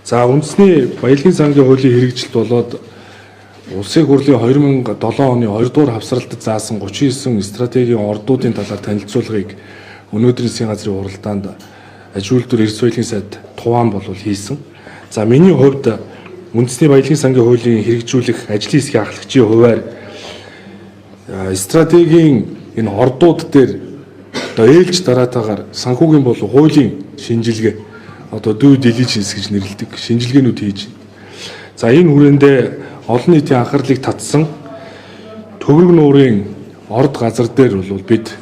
За үндэсний баялагын сангийн хуулийн хэрэгжилт болоод Улсын хурлын 2007 оны 2 дугаар хавсралтад заасан 39 стратегийн ордуудын талаар танилцуулгыг өнөөдрийн засгийн газрын хуралдаанд аж үйлдвэр эрс соёлын сайд туваан болов хийсэн. За миний хувьд үндэсний баялагын сангийн хуулийн хэрэгжүүлэх ажлын хэсгийн ахлагчийн хуваар стратегийн энэ ордууд дээр одоо ээлж дараатаагаар санхүүгийн болон хуулийн шинжилгээ одоо due diligence гэж нэрлэдэг шинжилгээнүүд хийж. За энэ хүрээндээ олон нийтийн анхаарлыг татсан төвөрг нуурын орд газар дээр бол бид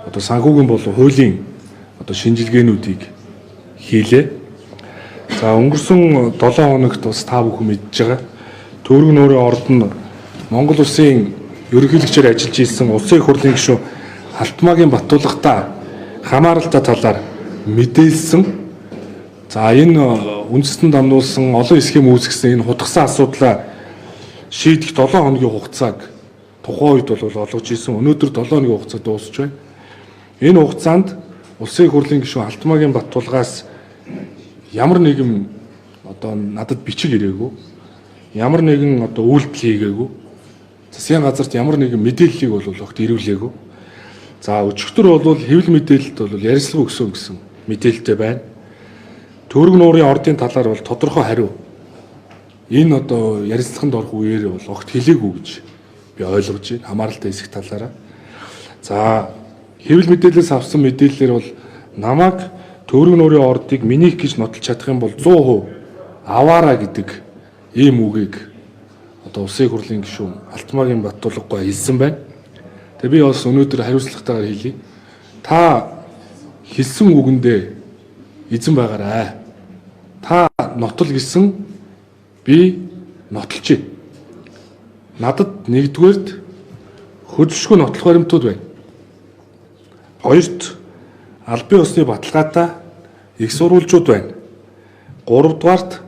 одоо санхүүгийн болон хуулийн одоо шинжилгээнүүдийг хийлээ. За өнгөрсөн 7 хоногт бас та бүхэн мэдж байгаа төвөрг нуурын орд нь Монгол Улсын ерөнхийлөгчөөр ажиллаж ирсэн Улсын их хурлын гишүүн Алтмаагийн Баттулгатай хамааралтай талаар мэдээлсэн. За энэ үндэстэн дамнуулсан олон схем үүсгэсэн энэ хутгсан асуудлаа шийдэх 7 хоногийн хугацааг тухайн үед бол олгож ирсэн. Өнөөдөр 7 хоногийн хугацаа дуусч байна. Энэ хугацаанд Улсын их хурлын гишүүн Алтмаагийн Баттулгаас ямар нэгэн одоо надад бичиг ирээгүй. Ямар нэгэн одоо үйлдэл хийгээгүй. Засгийн газарт ямар нэгэн мэдээллийг бол огт ирүүлээгүй. За өчигдөр бол хэвлэл мэдээлэлд бол ярилцлага өгсөн гэсэн мэдээлэлтэй байна. Төвөрг нуурын ордын талаар бол тодорхой хариу энэ одоо ярилцлаганд орох үеэр бол огт хэлээгүй гэж би ойлгож байна. Хамааралтай хэсэг талаараа. За хэвлэл мэдээлэлээс авсан мэдээллээр бол намайг төвөрг нуурын ордыг минийх гэж нотолж чадах юм бол 100% аваараа гэдэг ийм үгийг одоо Улсын их хурлын гишүүн Алтмаагийн Баттулгатай хэлсэн байна. Тэгээ би бас өнөөдөр хариуцлагатайгаар хэлье. Та хэлсэн үгэндээ эзэн байгаарай. Та нотол гэсэн би нотолж байна. Надад нэгдүгээрт хөдөлшгүй нотлох баримтууд байна. Хоёрт албан ёсны баталгаатай их сурвалжууд байна. Гуравдугаарт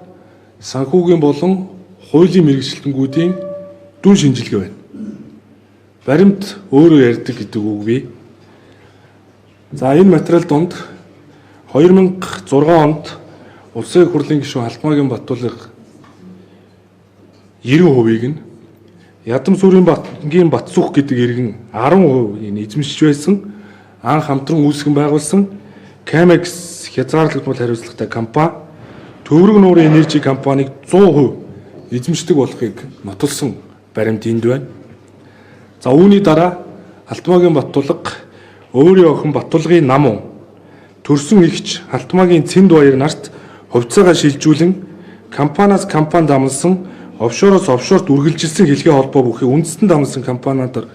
санхүүгийн болон хуулийн мэргэжилтэнгүүдийн дүн шинжилгээ байна. Баримт өөрөө ярьдаг гэдэг үг бий. За энэ материал донд 2006 онд Улсын их хурлын гишүүн Алтмаагийн Баттулга 90%-ийг нь Ядам сүрийн банкын Батсүх гэдэг иргэн 10%-ийг эзэмшиж байсан анх хамтран үүсгэн байгуулсан Camex хязгаарлагдмал хариуцлагатай компани Төвөрг нуурын энержи компанийг 100% эзэмшдэг болохыг нотолсон баримт энд байна. За үүний дараа Алтмаагийн Баттулга өөрийн охин Баттулгын намун төрсөн эгч Алтмаагийн Цэнд баяр нарт хувьцаагаа шилжүүлэн компаниас компани дамнасан офшороос офшорт үргэлжилсэн хэлхээ холбоо бүхий үндэстэн дамнасан компаниудаар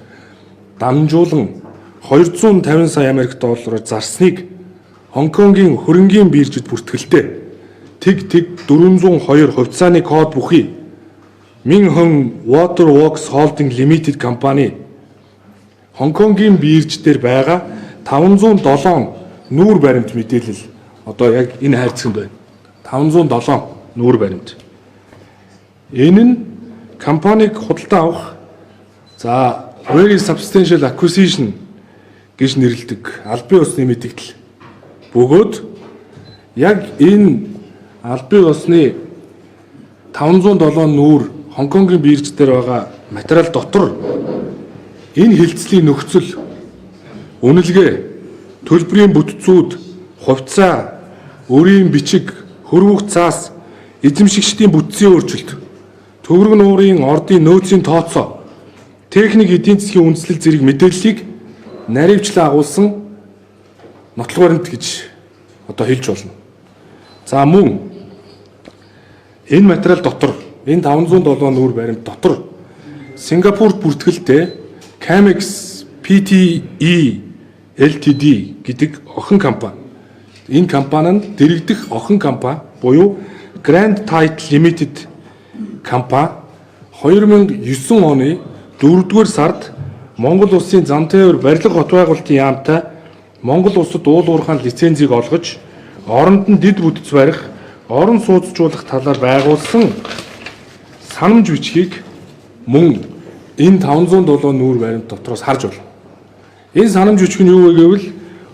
дамжуулан 250 сая Америк доллараар зарсныг Хонконгийн хөрөнгийн биржид бүртгэлтэй тэг 402 хувьцааны код бүхий Minhong Water Works Holding Limited компани Хонконгийн бирж дээр байгаа 507 нүүр баримт мэдээлэл одоо яг энэ хайрцагт байна. 507 нүүр баримт. Энэ нь компанийг худалдаа авах за very substantial acquisition гэж нэрлэдэг албан ёсны мэдээлэл. Бөгөөд яг энэ албан ёсны 507 нүүр Хонконгийн бирж дээр байгаа материал дотор энэ хилцлийн нөхцөл үнэлгээ, төлбөрийн бүтцүүд, хувьцаа, өрийн бичиг, хөрвөх цаас, эзэмшигчдийн бүтцийн өөрчлөлт, төвөрг нуурын ордын нөөцийн тооцоо, техник эдийн засгийн үндэслэл зэрэг мэдээллийг наривчлан агуулсан нотлох баримт гэж одоо хэлж болно. За мөн энэ материал дотор энэ 507 нүүр баримт дотор Сингапурт бүртгэлтэй Camex Pte Ltd гэдэг охин компани. Энэ компани нь дэрэгдэх охин компани буюу Grand Title Limited компани 2009 оны 4-р сард Монгол Улсын зам тээвэр барилга хот байгуулалтын яамтай Монгол Улсад уул уурхайн лицензийг олгож оронд нь дэд бүтц барих, орон сууцжуулах талаар байгуулсан санамж бичгийг мөн энэ 507 нүүр баримт дотроос харж байна. Энэ санамж бичиг нь юу вэ гэвэл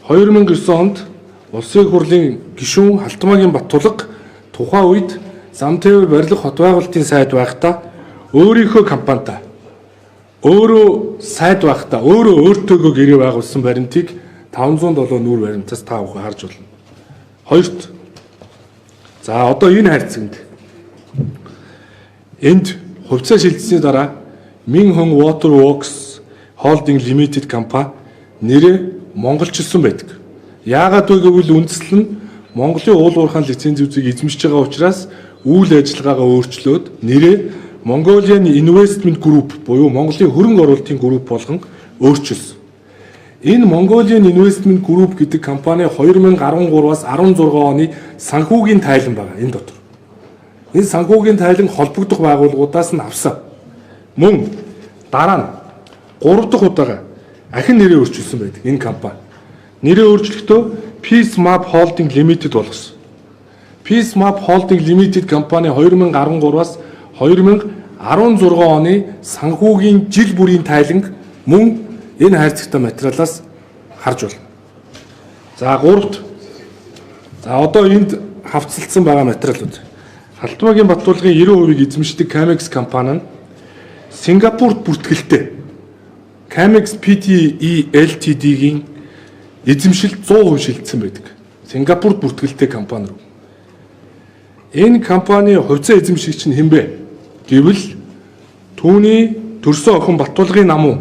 2009 онд Улсын их хурлын гишүүн Алтмаагийн Баттулга тухайн үед зам тээвэр барилга хот байгуулалтын сайд байхдаа өөрийнхөө компанитай өөрөө сайд байхдаа өөрөө өөртөөгөө гэрээ байгуулсан баримтыг 507 нүүр баримтаас та бүхэн харж болно. Хоёрт. За одоо энэ харьцагт энд хувьцаа шилжсэний дараа Minhong Water Works Holding Limited компани нэрээ монголчилсан байдаг. Яагаад вэ гэвэл үндэслэл нь Монголын уул уурхайн лиценз үзийг эзэмшиж байгаа учраас үйл ажиллагаагаа өөрчлөөд нэрээ Mongolian Investment Group буюу Монголын хөрөнгө оруулалтын групп болгон өөрчилсөн. Энэ Mongolian Investment Group гэдэг компани 2013-аас 16 оны санхүүгийн тайлан байгаа энэ дотор. Энэ санхүүгийн тайлан холбогдох байгууллагуудаас нь авсан. Мөн дараа нь 3 дахь удаага ахин нэрээ өөрчилсөн байдаг энэ компани. Нэрээ өөрчлөхдөө Peace Map Holding Limited болгосон. Peace Map Holding Limited компани 2013-аас 2016 оны санхүүгийн жил бүрийн тайланг мөн энэ хайрцагтай материалаас харж байна. За 3-т. За одоо энд хавцалцсан байгаа материалууд. Халтмаагийн Баттуулгын 90%-ийг эзэмшдэг Camex компани нь Сингапурт бүртгэлтэй Camex Pte Ltd-гийн эзэмшилд 100% шилжсэн байдаг. Сингапурт бүртгэлтэй компани руу. Энэ компани хувьцаа эзэмшигч нь хэн бэ? Гэвэл түүний төрсөн охин Баттуулгын намуу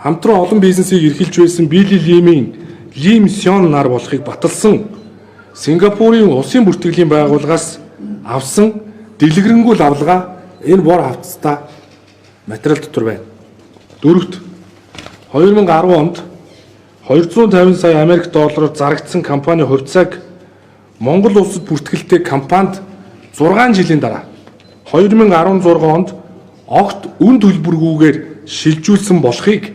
хамтран олон бизнесийг эрхэлж байсан Билли Лим Сён нар болохыг баталсан Сингапурын улсын бүртгэлийн байгууллагаас авсан дэлгэрэнгүй лавлага энэ бор хавцтай материал дотор байна. 4-т 2010 онд 250 сая Америк доллараар зарагдсан компани хувьцааг Монгол улсад бүртгэлтэй компанид 6 жилийн дараа 2016 онд огт үн төлбөргүйгээр шилжүүлсэн болохыг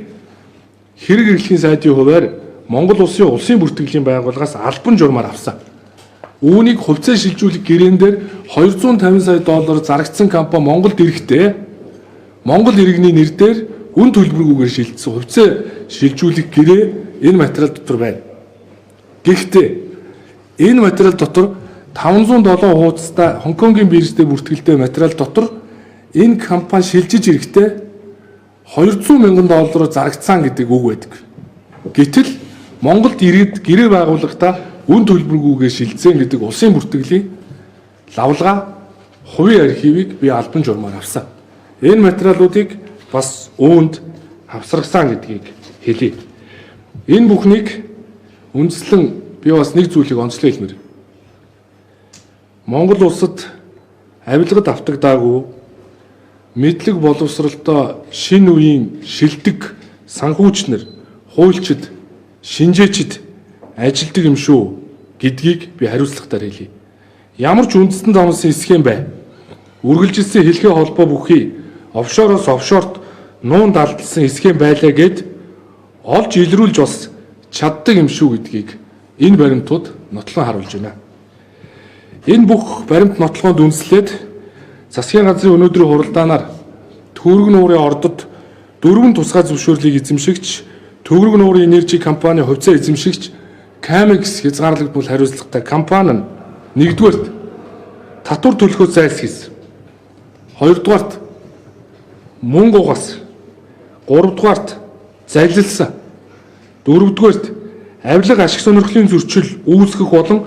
хэрэг эрхлэхийн сайдын хувьар Монгол улсын бүртгэлийн байгууллагаас албан журмаар авсан. Үүнийг хувьцаа шилжүүлэх гэрээн дээр 250 сая доллар зарагдсан компани Монголд ирэхдээ Монгол иргэний нэр дээр үн төлбөргүйгээр шилжсэн хувьцаа шилжүүлэх гэрээ энэ материал дотор байна. Гэхдээ энэ материал дотор 507 хуудастай Хонконгийн биржтэй бүртгэлтэй материал дотор энэ компани шилжиж ирэхдээ 200 мянган доллараар зарагдсан гэдэг үг байдаг. Гэтэл Монголд иргэд гэрээ байгууллагатаа үн төлбөргүйгээр шилжсэн гэдэг улсын бүртгэлийн лавлага хувийн архивыг би албан журмаар авсан. Энэ материалуудыг бас үүнд хавсаргасан гэдгийг хэлье. Энэ бүхнийг үндэслэн би бас нэг зүйлийг онцлог хэлмээр. Монгол улсад авилгад автагдаагүй мэдлэг боловсролтой шинэ үеийн шилдэг санхүүчнэр, хуульчид, шинжээчид ажилдаг юм шүү гэдгийг би хариуцлагатаар хэлье. Ямар ч үндэстэн замсан схем бай. Үргэлжилсэн хэлхээ холбоо бүхий офшороос офшорт нуун далдсан схем байлаа гэд олж илрүүлж бас чаддаг юм шүү гэдгийг энэ баримтууд нотлон харуулж байна. Энэ бүх баримт нотлогоонд үндэслээд засгийн газрын өнөөдрийн хуралдаанаар Төгөрөг нуурын ордод 4 тусгай зөвшөөрлийг эзэмшигч Төгөрөг нуурын энержи компани хувьцаа эзэмшигч Camex хязгаарлагдмал хариуцлагатай компани нь 1-дүгээрт татвар төлөхөө зайлсхийсэн. 2-дүгээрт мөнгө угаас, 3-дүгээрт залилсан. 4-дүгээрт авилга ашиг сонирхлын зөрчил үүсгэх болон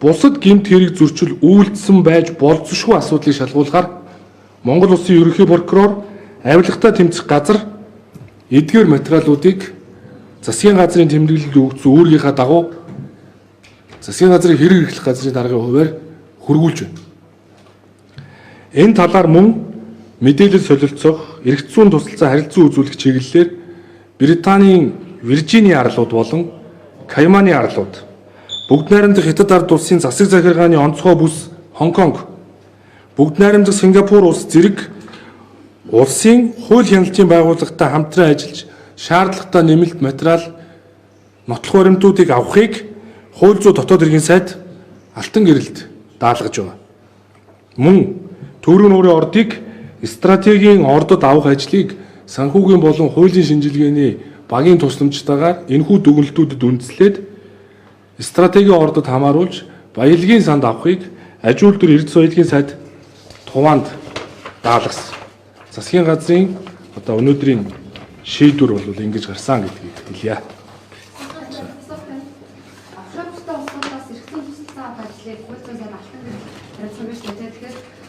бусад гэмт хэрэг зөрчил үйлдсэн байж болзошгүй асуудлыг шалгуулахаар Монгол Улсын ерөнхий прокурор авилгатай тэмцэх газар эдгээр материалуудыг засгийн газрын тэмдэглэлд өгсөн үүргийнхаа дагуу засгийн газрын хэрэг эрхлэх газрын даргын хувьар хөргүүлж байна. Энэ талаар мөн мэдээлэл солилцох, эрх зүйн тусалцаа харилцан үзүүлэх чиглэлээр Британийн Виржиний арлууд болон Кайманы арлууд, Бүгд найрамдах Хятад ард улсын засаг захиргааны онцгой бүс Хонконг, Бүгд найрамдах Сингапур улс зэрэг улсын хууль хяналтын байгууллагатай хамтран ажиллаж шаардлагатай нэмэлт материал нотлох баримтуудыг авахыг хууль зүйн дотоод иргэн сайд алтан гэрэлд даалгаж байна. Мөн Төгөрөг нуурын ордыг стратегийн ордод авах ажлыг санхүүгийн болон хуулийн шинжилгээний багийн тусламжтайгаар энэхүү дүгнэлтүүдэд үндэслээд стратегийн ордод хамааруулж баялагын санд авахыг аж үйлдвэр эрдэс соёлын сайд туваанд даалгасан. Засгийн газрын одоо өнөөдрийн шийдвэр бол ингэж гарсан гэдгийг хэлье.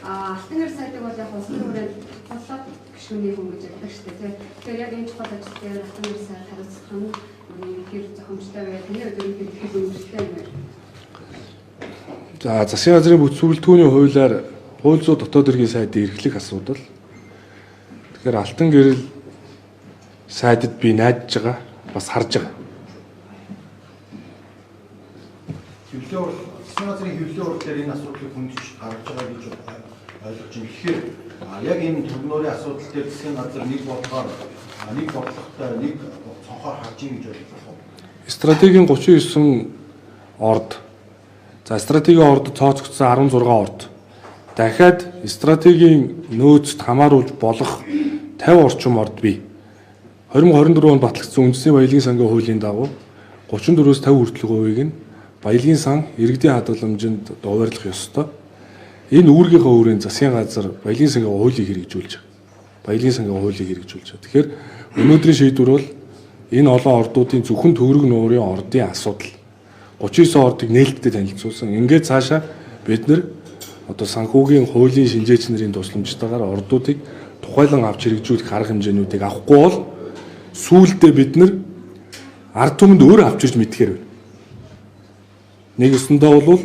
Алтан гэр сайдыг бол яг улсын хүрээнд бодлоод гишүүний хүн гэж ярьдаг шүү дээ. Тэгэхээр яг энэ чухал ажил дээр алтан гэр сайд хариуцлах нь гэр зохимжтой бай. Таны өдрийн хэлэх үнэлттэй юм байна. За засгийн газрын бүс бүрэлдэхүүний хуулиар хууль зүйн дотоод хэргийн сайдын эрхлэх асуудал. Тэгэхээр алтан гэрэл сайдад би найдаж байгаа, бас харж байгаа. Засгийн газрын хэвлэлийн урд дээр энэ асуудлыг хүндж гаргаж байгаа гэж ойлгож байна. Тэгэхээр яг энэ төгнөрийн асуудал дээр засгийн газар нэг бодлогоор нэг бодлоготой нэг цонхоор харж ийн гэж ойлгож байна. Стратегийн 39 орд. За стратегийн орд цооцогдсон 16 орд. Дахиад стратегийн нөөцт хамааруулж болох 50 орчим орд бий. 2024 онд батлагдсан үндэсний баялагын сангийн хуулийн дагуу 34-өөс 50 хүртэлх хувийг нь баялагын сан иргэдийн хадгаламжинд хуваарлах ёстой. Энэ үүргийнхээ өөрийн засгийн газар баялагын сангийн хуулийг хэрэгжүүлж байгаа. Баялагын сангийн хуулийг хэрэгжүүлж байгаа. Тэгэхээр өнөөдрийн шийдвэр бол энэ олон ордуудын зөвхөн төгрөг нуурын ордын асуудал. 39 ордыг нээлттэй танилцуулсан. Ингээд цаашаа бид нэр одоо санхүүгийн хуулийн шинжээч нарын тусламжтайгаар ордуудыг тухайлан авч хэрэгжүүлэх арга хэмжээнүүдийг авахгүй бол сүүлдээ бид нар ард түмэнд өөрөө авчирч мэдхээр байна. Нэг өсөндөө бол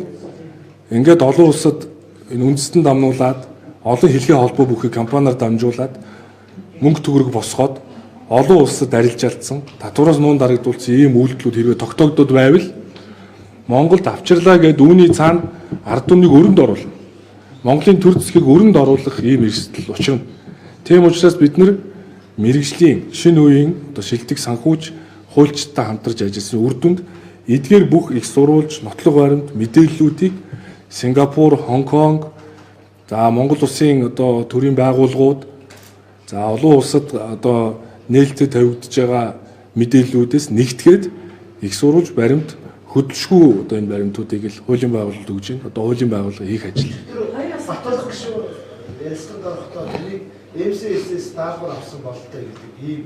ингээд олон улсад энэ үндэстэн дамнуулаад олон хэлхийн холбоо бүхий компаниар дамжуулаад мөнгө төгрөг босгоод олон улсад арилж алдсан татвараас нуун дарагдуулсан ийм үйлдэлүүд хэрвээ тогтоогдоод байвал Монголд авчирлаа гэд үүний цаана ард түмнийг өрөнд оруулна. Монголын төр засгийг өрөнд оруулах ийм эрсдэл учирна. Тийм учраас бид нар мэрэгжлийн шинэ үеийн одоо шилдэг санхүүж хуульчтай хамтарч ажилласан үр дүнд эдгээр бүх их сурвалж, нотлох баримт, мэдээллүүдийг Сингапур, Хонконг, за Монгол улсын одоо төрийн байгууллагууд, за олон улсад одоо нээлттэй тавигдж байгаа мэдээллүүдээс нэгтгээд их сурвалж баримт хөдөлшгүй одоо энэ баримтуудыг л хуулийн байгуулалт өгж байна. Одоо хуулийн байгууллага хийх ажил. Хоёроос батлах гişүү ялцсан дөрөхдөө тэрийг MCS-с даалгавар авсан бололтой гэдэг ийм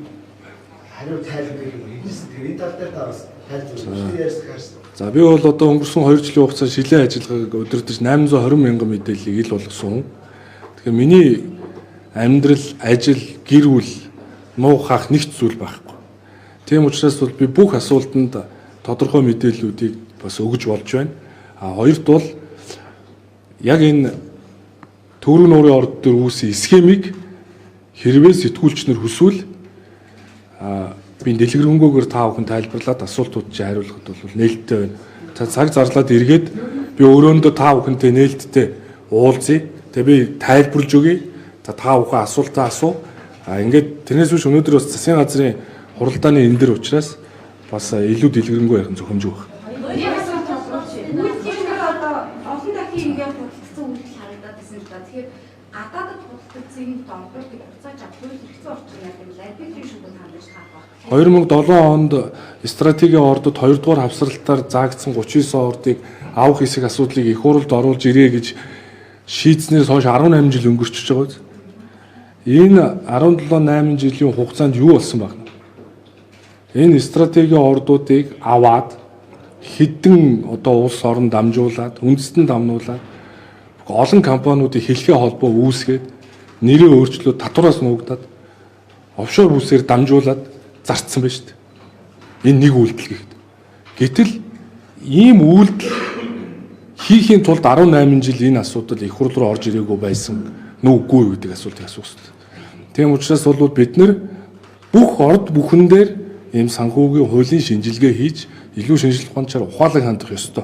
хариу тайлбар хийсэн. Тэр энэ тал дээр та бас тайлбар ярьсан. За би бол одоо өнгөрсөн 2 жилийн хугацаанд шилэн ажиллагааг өдөртөж 820 мянган мэдээллийг ил болгосон. Тэгэхээр миний амьдрал, ажил, гэр бүл нуухах нэгт зүйл байхгүй. Тийм учраас бол би бүх асуултанд тодорхой мэдээллүүдийг бас өгж болж байна. А хоёрт бол яг энэ төгрөг нуурын орд дээр үүсэн схемийг хэрвээ сэтгүүлчнэр хүсвэл би дэлгэрэнгүйгээр та бүхэн тайлбарлаад асуултууд чи хариулахад бол нээлттэй байна. Та цаг зарлаад эргээд би өрөөндөө та бүхэнтэй нээлттэй уулзъя. Тэгээ би тайлбарлаж өгье. Та бүхэн асуултаа асуу. Ингээд тэрнээс биш өнөөдөр бас засгийн газрын хуралдааны энэ дэр учраас бас илүү дэлгэрэнгүй ярих зөвхөмж өгөх. Олон дахин ингээд хуралдсан үйлдэл харагдаад байсан л да. Тэгэхээр гадаадд хуралдсан долбоорыг буцааж авах хэрэгцээ орчин яа гэвэл арбитрийн шүүхэд хандаж таах. 2007 онд стратегийн ордод 2 дугаар хавсралтаар заагдсан 39 ордыг авах хэсэг асуудлыг их хурлд оруулж ирээ гэж шийдснээс хойш 18 жил өнгөрчихөж байгаа. Энэ 17-8 жилийн хугацаанд юу болсон баг? Энэ стратегийн ордуудыг аваад хэдэн одоо улс орон дамжуулаад, үндэстэн дамнуулаад олон компаниудын хэлхээ холбоо үүсгээд нэрээ өөрчлөөд татвараас нуугдаад офшор бүсээр дамжуулаад зарцсан байна шүү дээ. Энэ нэг үйлдэл гэхэд. Гэтэл ийм үйлдэл хийхийн тулд 18 жил энэ асуудал их хурл руу орж ирээгүй байсан нүггүй гэдэг асуултыг асуух хэрэгтэй. Тийм учраас бол бид нэр бүх орд бүхэн дээр ийм санхүүгийн хуулийн шинжилгээ хийж илүү шинжилх ухаанчаар ухаалаг хандах ёстой.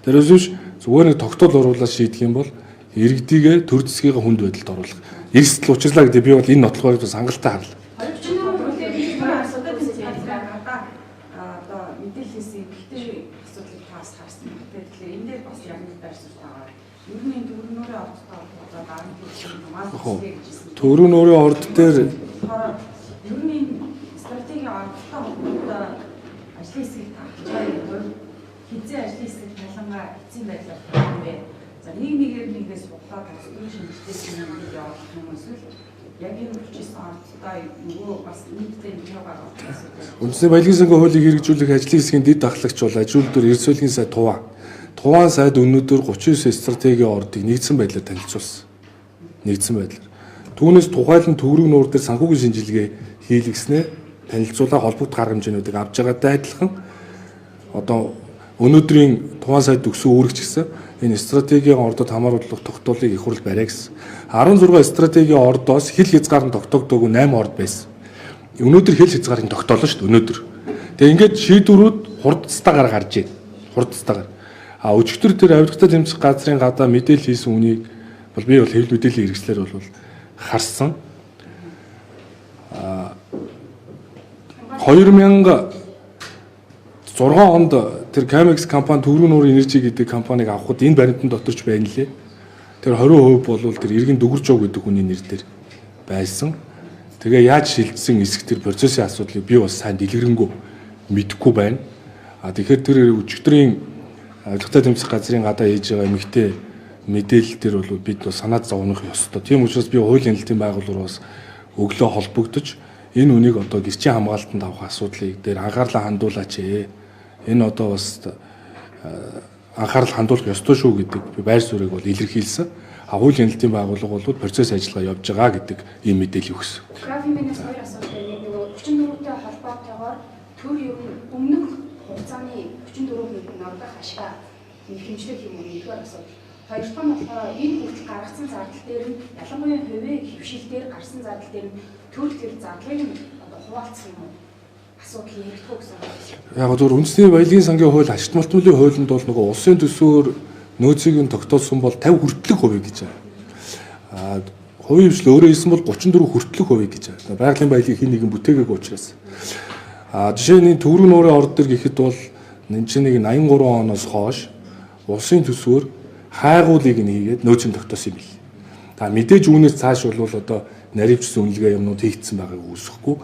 Тэрээс биш зүгээр нэг тогтоол оруулаад шийдэх юм бол иргэдийгээ төр засгийн хүнд байдалд оруулах. Эрсдэл учрлаа гэдэг би бол энэ нотлохыг бас хангалттай харлаа. Мэдээлэлээс ихтэй асуудлыг таас харсан. Тэгэхээр энэ дээр бас яг нэг байрсуулж байгаа. Ер нь энэ төгрөг нуурын ордтой холбоотой дарамт хэлсэн төгрөг нуурын орд дээр ер нь стратегийн ордтой холбоотой ажлын хэсгийг таах гэж байгаа юм. Хизээ ажлын хэсэг ялангуяа эцсийн байдлаар юм бэ. За нэгээс суглаад төсвийн шинжилгээтэй ингээд явуулах юм эсвэл яг энэ 39 ордтой нөгөө бас нийтдээ нэг гаргах гэсэн. Үндэсний баялагын сангийн хуулийг хэрэгжүүлэх ажлын хэсгийн дэд дахлагч бол ажилтнууд эрсвэлгийн сайд Туван сайд өнөөдөр 39 стратегийн ордыг нэгдсэн байдлаар танилцуулсан. Нэгдсэн байдлаар. Түүнээс тухайлан төгрөг нуур дээр санхүүгийн шинжилгээ хийлгэснээр танилцуулаа холбогдох арга хэмжээнүүдийг авч байгаатай адилхан одоо өнөөдрийн Туван сайд өгсөн үүрэгч гэсэн энэ стратегийн ордод хамааруулах тогтоолыг их хурл бариа гэсэн. 16 стратегийн ордоос хил хязгаар нь тогтоогдоогүй 8 орд байсан. Өнөөдөр хил хязгаарыг тогтоолно шүү дээ өнөөдөр. Тэгээ ингээд шийдвэрүүд хурдцтайгаар гарч ийн. Хурдцтайгаар. А өчигдөр тэр авиргатай тэмцэх газрын гадаа мэдээлэл хийсэн үнийг бол би бол хэвлэл мэдээллийн хэрэгслэр бол харсан. 2006 онд тэр Camex компани Төгрөг нуурын энержи гэдэг компанийг авахд энэ баримтан доторч байна лээ. Тэр 20% бол тэр иргэн Дүгүржоо гэдэг хүний нэр дээр байсан. Тэгээ яаж шилжсэн эсэх тэр процессын асуудлыг би бас сайн дэлгэрэнгүй мэдэхгүй байна. А тэгэхээр тэр өчигдрийн авиргатай тэмцэх газрын гадаа хийж байгаа эмэгтэй мэдээлэл дээр бол бид бас санаад зовнох ёстой. Тийм учраас би хуулийн хэлтийн байгууллагаас өглөө холбогдож энэ үнийг одоо гэрчийн хамгаалтанд авах асуудлыг дээр анхаарлаа хандуулаач ээ. Энэ одоо бас анхаарал хандуулах ёстой шүү гэдэг би байр суурийг бол илэрхийлсэн. Хуулийн хэлтийн байгууллага бол процесс ажиллагаа явж байгаа гэдэг ийм мэдээлэл өгсөн. Графимэнээс хоёр асуулт байна. Нөгөө 44-тэй холбоотойгоор төр ер нь өмнөх хугацааны 44 нордох ашгаа хэмжлэх юм уу нэгдүгээр асуудал. Хоёрдугаар нь болохоор энэ хүртэл гаргасан зардал дээр нь ялангуяа хувийн хөвшил дээр гарсан зардал дээр нь төр тэр зардлыг нь одоо хуваалцах юм уу? Асуудал яригдах гэсэн байна. Яг зөв үндэсний баялагын сангийн хууль ашигт малтмуулын хуулинд бол нөгөө улсын төсвөөр нөөцийг нь тогтоосон бол 50 хүртэлх хувийг гэж байна. Хувийн хвшил өөрөө хэлсэн бол 34 хүртэлх хувийг гэж байна. Байгалийн баялагын хин нэгэн бүтээгээгүй учраас. Жишээ нь Төгрөг нуурын орд дээр гэхэд бол энэ чинь нэг 83 оноос хойш улсын төсвөөр хайгуулыг нь хийгээд нөөцийн тогтоосон юм бил. Та мэдээж үүнээс цааш бол одоо наривчсан үнэлгээ юмнууд хийгдсэн байгааг үүсэхгүй.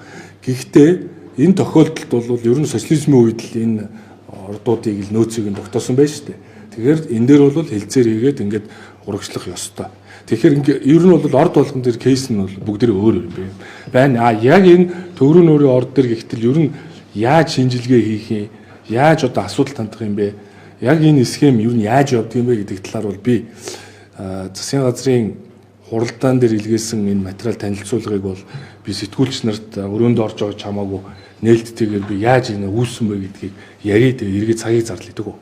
Гэхдээ энэ тохиолдолд бол ер нь социализмын үед л энэ ордуудыг л нөөцийг нь тогтоосон байж шүү дээ. Тэгэхээр энэ дээр бол хэлцээр хийгээд ингээд урагшлах ёстой. Тэгэхээр ер нь бол орд болгон дээр кейс нь бол бүгдээ өөр юм байна. Яг энэ Төгрөг нуурын орд дээр гэхтэл ер нь яаж шинжилгээ хийх юм, яаж одоо асуудал тандах юм бэ? Яг энэ схем ер нь яаж явдаг юм бэ гэдэг талаар бол би засгийн газрын хуралдаан дээр илгээсэн энэ материал танилцуулгыг бол би сэтгүүлч нарт өрөөнд орж байгаа ч хамаагүй нээлттэйгээр би яаж энэ үүссэн бэ гэдгийг яриад эргээд цагийг зарлаа гэдэг үү.